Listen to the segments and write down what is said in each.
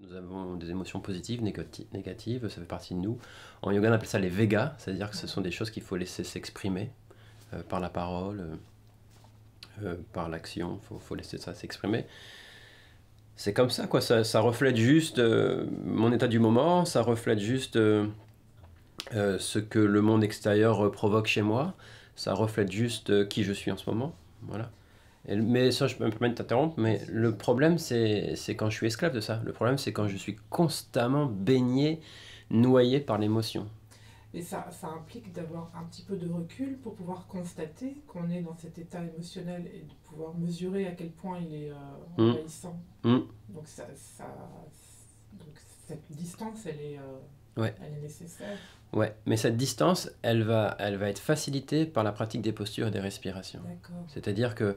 Nous avons des émotions positives, négatives, ça fait partie de nous. En yoga, on appelle ça les vegas, c'est-à-dire que ce sont des choses qu'il faut laisser s'exprimer par la parole, par l'action, faut laisser ça s'exprimer. C'est comme ça, quoi. Ça reflète juste mon état du moment, ça reflète juste ce que le monde extérieur provoque chez moi, ça reflète juste qui je suis en ce moment, voilà. Mais ça, je peux me permettre de t'interrompre, mais le problème, c'est quand je suis esclave de ça. Le problème, c'est quand je suis constamment baigné, noyé par l'émotion. Et ça implique d'avoir un petit peu de recul pour pouvoir constater qu'on est dans cet état émotionnel et de pouvoir mesurer à quel point il est envahissant. Donc, donc cette distance, Ouais. elle est nécessaire. Ouais, mais cette distance, elle va être facilitée par la pratique des postures et des respirations. D'accord. C'est-à-dire que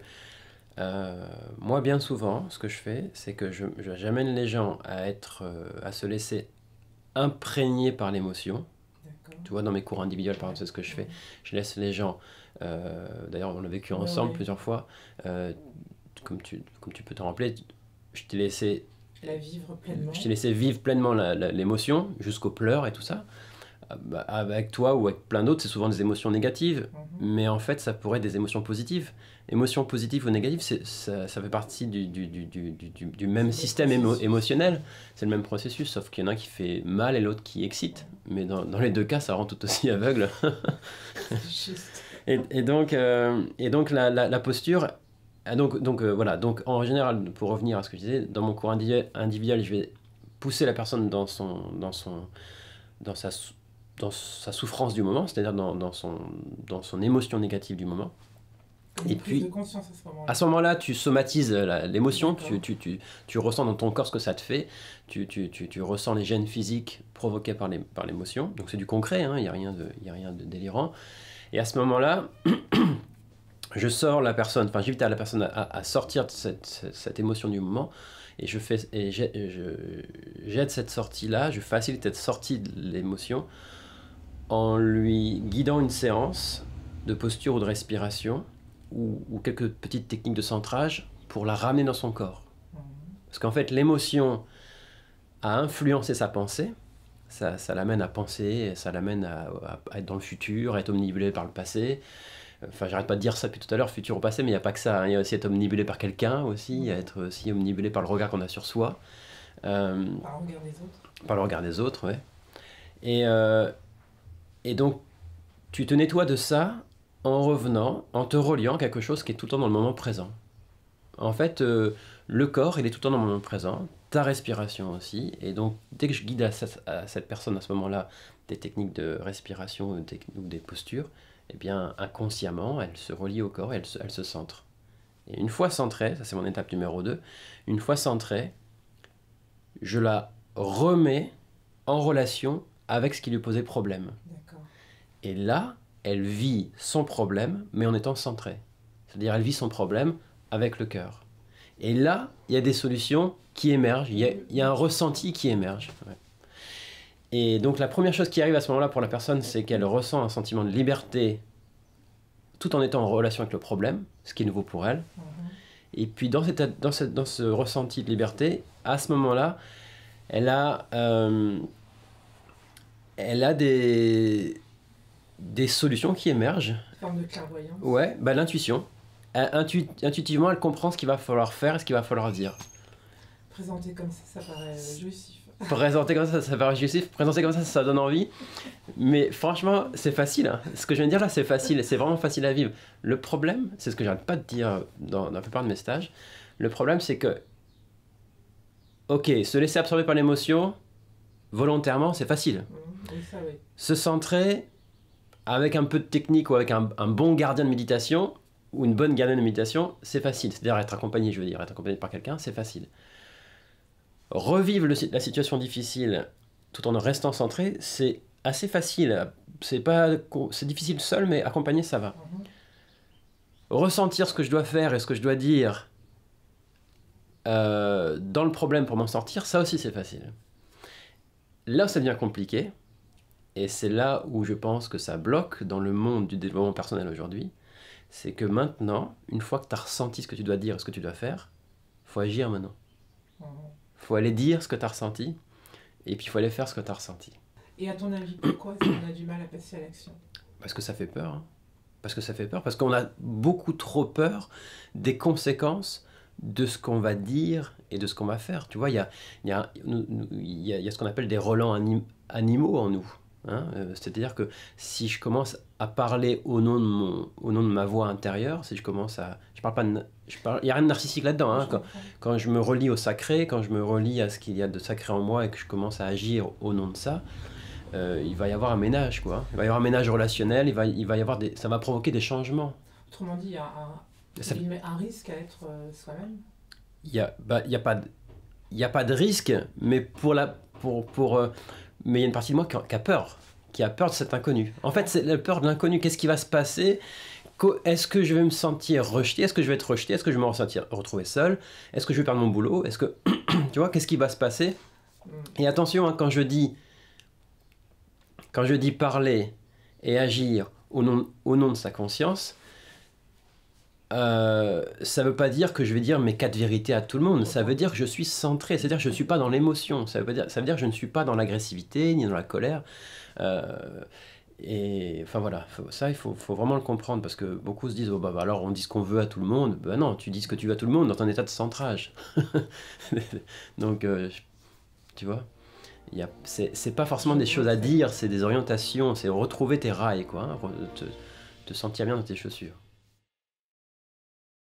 moi, bien souvent, ce que je fais, c'est que j'amène les gens à se laisser imprégner par l'émotion. Tu vois, dans mes cours individuels, par exemple, c'est ce que je fais. Je laisse les gens, d'ailleurs, on l'a vécu ensemble plusieurs fois, comme tu peux t'en rappeler, je t'ai laissé vivre pleinement l'émotion, jusqu'aux pleurs et tout ça. Avec toi ou avec plein d'autres, c'est souvent des émotions négatives, mais en fait, ça pourrait être des émotions positives. Émotions positives ou négatives, ça fait partie du même système émotionnel. C'est le même processus, sauf qu'il y en a un qui fait mal et l'autre qui excite. Mais dans les deux cas, ça rend tout aussi aveugle. et donc la posture... Voilà. Donc, en général, pour revenir à ce que je disais, dans mon cours individuel, je vais pousser la personne dans sa souffrance du moment, c'est-à-dire dans son émotion négative du moment. Et puis, de conscience à ce moment-là, tu somatises l'émotion, tu ressens dans ton corps ce que ça te fait, tu ressens les gènes physiques provoqués par l'émotion, donc c'est du concret, il n'y a rien de délirant. Et à ce moment-là, je sors la personne, enfin j'invite la personne à sortir de cette émotion du moment, et j'aide cette sortie-là, je facilite cette sortie de l'émotion en lui guidant une séance de posture ou de respiration ou quelques petites techniques de centrage pour la ramener dans son corps. Parce qu'en fait, l'émotion a influencé sa pensée, ça l'amène à penser, ça l'amène à être dans le futur, à être omnibulé par le passé. Enfin, j'arrête pas de dire ça depuis tout à l'heure, futur ou passé, mais il n'y a pas que ça. Il y a aussi être omnibulé par quelqu'un, aussi, être aussi omnibulé par le regard qu'on a sur soi. Par le regard des autres. Par le regard des autres, ouais. Et donc, tu te nettoies de ça en revenant, en te reliant à quelque chose qui est tout le temps dans le moment présent. En fait, le corps, il est tout le temps dans le moment présent, ta respiration aussi, et donc dès que je guide à cette personne à ce moment-là des techniques de respiration ou des postures, eh bien inconsciemment, elle se relie au corps et elle se centre. Et une fois centrée, ça c'est mon étape numéro 2, une fois centrée, je la remets en relation avec ce qui lui posait problème. D'accord. Et là, elle vit son problème, mais en étant centrée. C'est-à-dire, elle vit son problème avec le cœur. Et là, il y a des solutions qui émergent, il y a un ressenti qui émerge. Ouais. Et donc, la première chose qui arrive à ce moment-là pour la personne, c'est qu'elle ressent un sentiment de liberté tout en étant en relation avec le problème, ce qui est nouveau pour elle. Et puis, dans ce ressenti de liberté, à ce moment-là, elle a des solutions qui émergent. Une forme de clairvoyance. Ouais, l'intuition. Intuitivement, elle comprend ce qu'il va falloir faire et ce qu'il va falloir dire. Présenter comme ça paraît jouissif. Présenter comme ça paraît jouissif. Présenter comme ça donne envie. Mais franchement, c'est facile. Hein. Ce que je viens de dire là, c'est facile. C'est vraiment facile à vivre. Le problème, c'est ce que j'arrête pas de dire dans la plupart de mes stages. Le problème, c'est que, ok, se laisser absorber par l'émotion, volontairement, c'est facile. Oui, ça, oui. Se centrer avec un peu de technique ou avec un bon gardien de méditation ou une bonne gardienne de méditation, c'est facile. C'est-à-dire être accompagné par quelqu'un, c'est facile. Revivre la situation difficile tout en restant centré, c'est assez facile. C'est difficile seul, mais accompagné, ça va. Ressentir ce que je dois faire et ce que je dois dire dans le problème pour m'en sortir, ça aussi c'est facile. Là où ça devient compliqué, et c'est là où je pense que ça bloque dans le monde du développement personnel aujourd'hui, c'est que maintenant, une fois que tu as ressenti ce que tu dois dire et ce que tu dois faire, il faut agir maintenant. faut aller dire ce que tu as ressenti, et puis il faut aller faire ce que tu as ressenti. Et à ton avis, pourquoi est-ce qu'on a du mal à passer à l'action? Parce que ça fait peur. Hein. Parce que ça fait peur, parce qu'on a beaucoup trop peur des conséquences de ce qu'on va dire et de ce qu'on va faire. Tu vois, il y a ce qu'on appelle des relents animaux en nous. Hein. C'est-à-dire que si je commence à parler au nom de ma voix intérieure, si je commence à... il n'y a rien de narcissique là-dedans. Hein. Quand je me relie au sacré, quand je me relie à ce qu'il y a de sacré en moi et que je commence à agir au nom de ça, il va y avoir un ménage, quoi. Il va y avoir un ménage relationnel, il va y avoir ça va provoquer des changements. Autrement dit, il y a un risque à être soi-même. Il y a pas de risque, mais mais il y a une partie de moi qui a peur de cet inconnu. En fait, c'est la peur de l'inconnu. Qu'est-ce qui va se passer? Est-ce que je vais me sentir rejeté? Est-ce que je vais être rejeté? Est-ce que je vais me retrouver seul? Est-ce que je vais perdre mon boulot? Est-ce que tu vois, qu'est-ce qui va se passer? Et attention, hein, quand je dis parler et agir au nom de sa conscience, ça ne veut pas dire que je vais dire mes 4 vérités à tout le monde. Ça veut dire que je suis centré, c'est-à-dire que je ne suis pas dans l'émotion. Ça veut dire que je ne suis pas dans l'agressivité ni dans la colère. Et enfin voilà, ça il faut vraiment le comprendre, parce que beaucoup se disent oh, bah, alors on dit ce qu'on veut à tout le monde. Ben non, tu dis ce que tu veux à tout le monde dans ton état de centrage. Donc tu vois, c'est pas forcément des choses à dire, c'est des orientations, c'est retrouver tes rails, quoi, hein, te sentir bien dans tes chaussures.